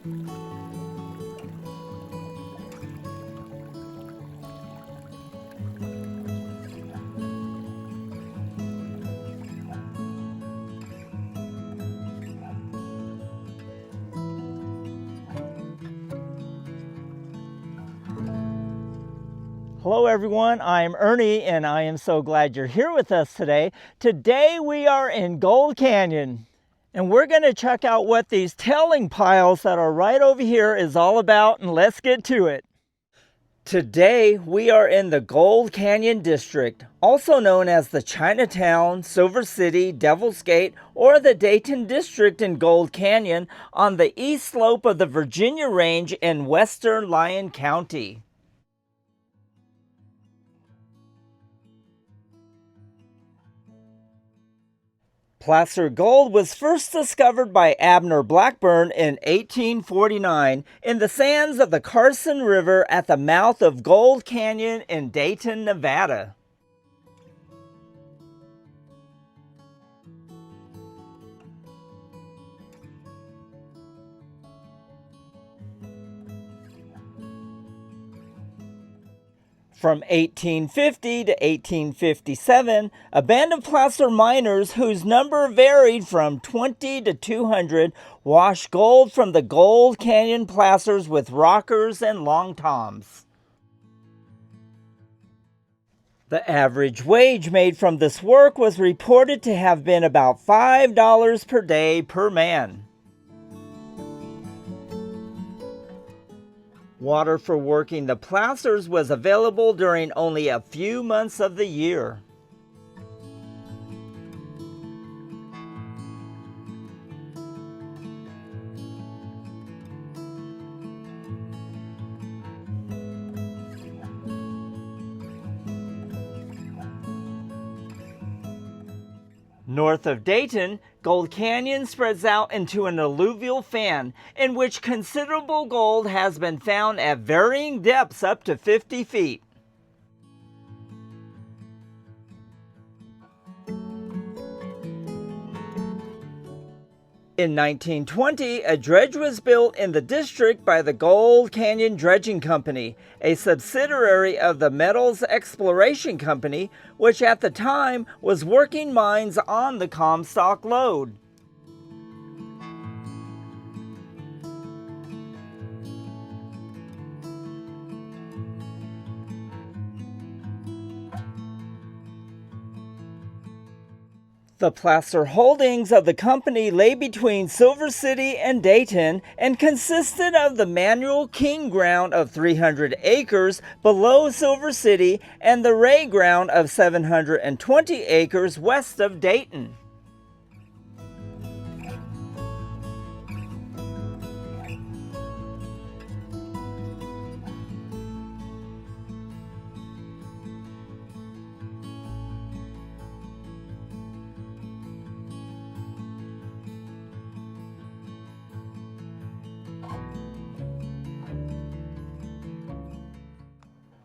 Hello everyone, I'm Ernie and I am so glad you're here with us today. Today we are in Gold Canyon and we're going to check out what these tailing piles that are right over here is all about, and let's get to it. Today we are in the Gold Canyon District, also known as the Chinatown, Silver City, Devil's Gate, or the Dayton District in Gold Canyon on the east slope of the Virginia Range in western Lyon County. Placer gold was first discovered by Abner Blackburn in 1849 in the sands of the Carson River at the mouth of Gold Canyon in Dayton, Nevada. From 1850 to 1857, a band of placer miners whose number varied from 20 to 200 washed gold from the Gold Canyon placers with rockers and long toms. The average wage made from this work was reported to have been about $5 per day per man. Water for working the placers was available during only a few months of the year. North of Dayton, Gold Canyon spreads out into an alluvial fan in which considerable gold has been found at varying depths up to 50 feet. In 1920, a dredge was built in the district by the Gold Canyon Dredging Company, a subsidiary of the Metals Exploration Company, which at the time was working mines on the Comstock Lode. The placer holdings of the company lay between Silver City and Dayton and consisted of the manual king ground of 300 acres below Silver City and the ray ground of 720 acres west of Dayton.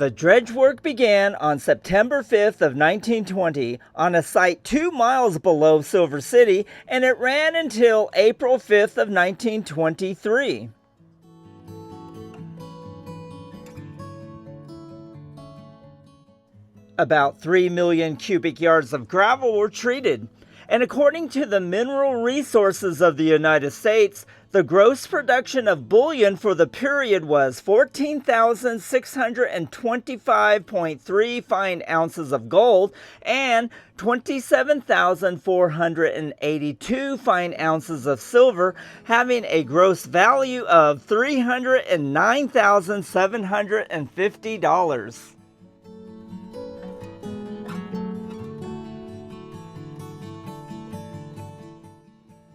The dredge work began on September 5th of 1920 on a site 2 miles below Silver City, and it ran until April 5th of 1923. About 3 million cubic yards of gravel were treated, and according to the Mineral Resources of the United States, the gross production of bullion for the period was 14,625.3 fine ounces of gold and 27,482 fine ounces of silver, having a gross value of $309,750.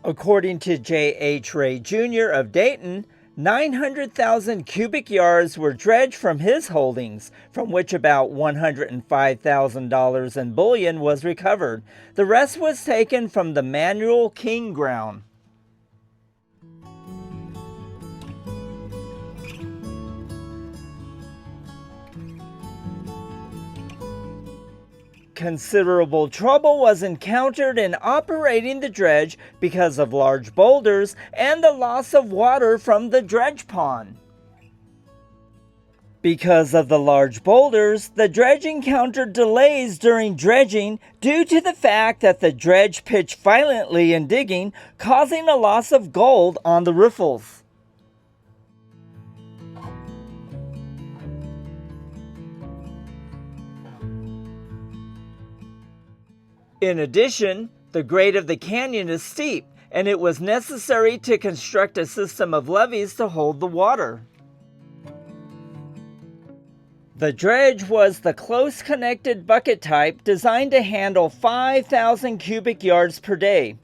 According to J.H. Ray Jr. of Dayton, 900,000 cubic yards were dredged from his holdings, from which about $105,000 in bullion was recovered. The rest was taken from the manual king ground. Considerable trouble was encountered in operating the dredge because of large boulders and the loss of water from the dredge pond. Because of the large boulders, the dredge encountered delays during dredging due to the fact that the dredge pitched violently in digging, causing a loss of gold on the riffles. In addition, the grade of the canyon is steep, and it was necessary to construct a system of levees to hold the water. The dredge was the close-connected bucket type designed to handle 5,000 cubic yards per day.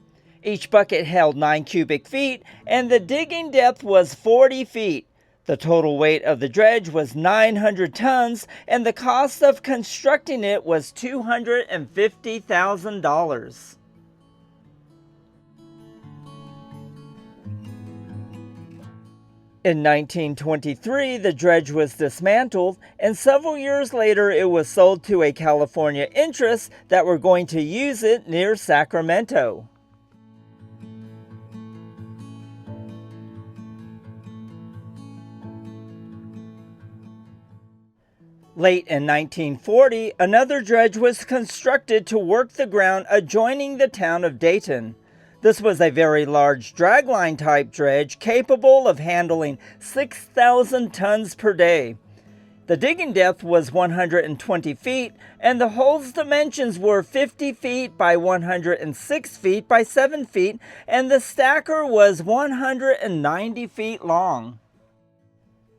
Each bucket held 9 cubic feet, and the digging depth was 40 feet. The total weight of the dredge was 900 tons, and the cost of constructing it was $250,000. In 1923, the dredge was dismantled, and several years later it was sold to a California interest that were going to use it near Sacramento. Late in 1940, another dredge was constructed to work the ground adjoining the town of Dayton. This was a very large dragline type dredge capable of handling 6,000 tons per day. The digging depth was 120 feet, and the hole's dimensions were 50 feet by 106 feet by 7 feet, and the stacker was 190 feet long.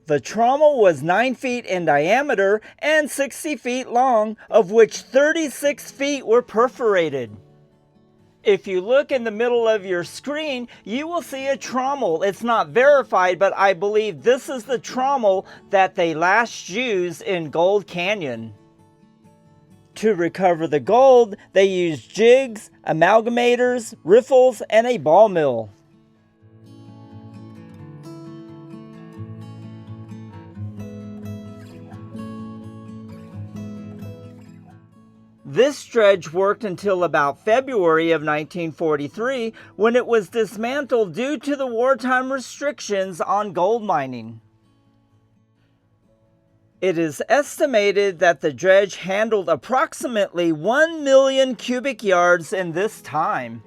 The trommel was 9 feet in diameter and 60 feet long, of which 36 feet were perforated. If you look in the middle of your screen, you will see a trommel. It's not verified, but I believe this is the trommel that they last used in Gold Canyon. To recover the gold, they used jigs, amalgamators, riffles, and a ball mill. This dredge worked until about February of 1943, when it was dismantled due to the wartime restrictions on gold mining. It is estimated that the dredge handled approximately 1 million cubic yards in this time.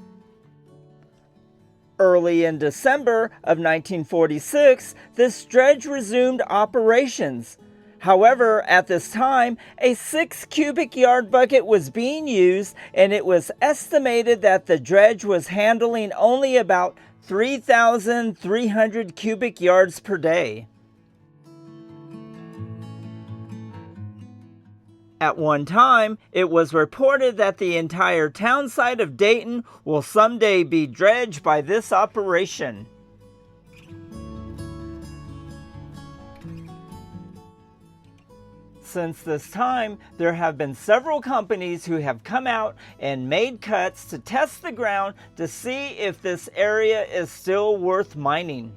Early in December of 1946, this dredge resumed operations. However, at this time, a 6 cubic yard bucket was being used, and it was estimated that the dredge was handling only about 3,300 cubic yards per day. At one time, it was reported that the entire town site of Dayton will someday be dredged by this operation. Since this time, there have been several companies who have come out and made cuts to test the ground to see if this area is still worth mining.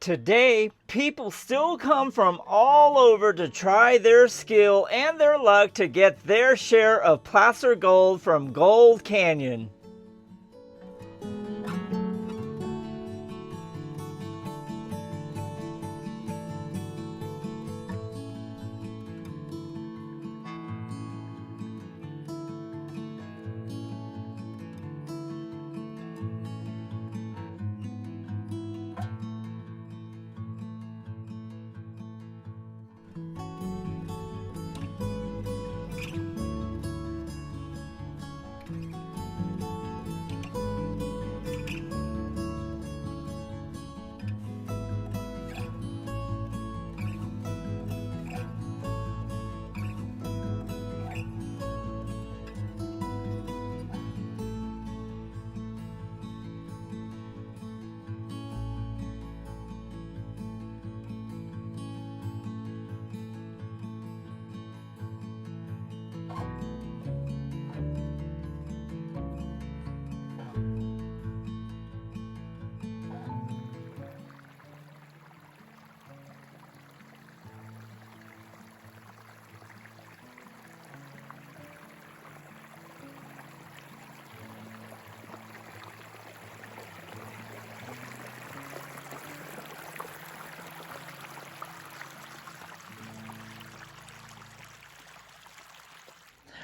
Today, people still come from all over to try their skill and their luck to get their share of placer gold from Gold Canyon.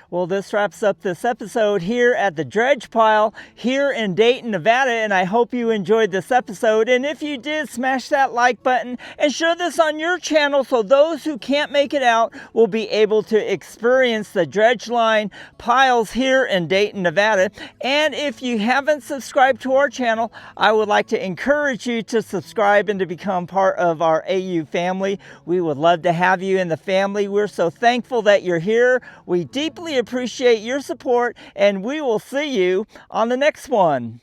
Well, this wraps up this episode here at the Dredge Pile here in Dayton, Nevada, and I hope you enjoyed this episode. And if you did, smash that like button and share this on your channel so those who can't make it out will be able to experience the dredge line piles here in Dayton, Nevada. And if you haven't subscribed to our channel, I would like to encourage you to subscribe and to become part of our AU family. We would love to have you in the family. We're so thankful that you're here. We deeply appreciate your support, and we will see you on the next one.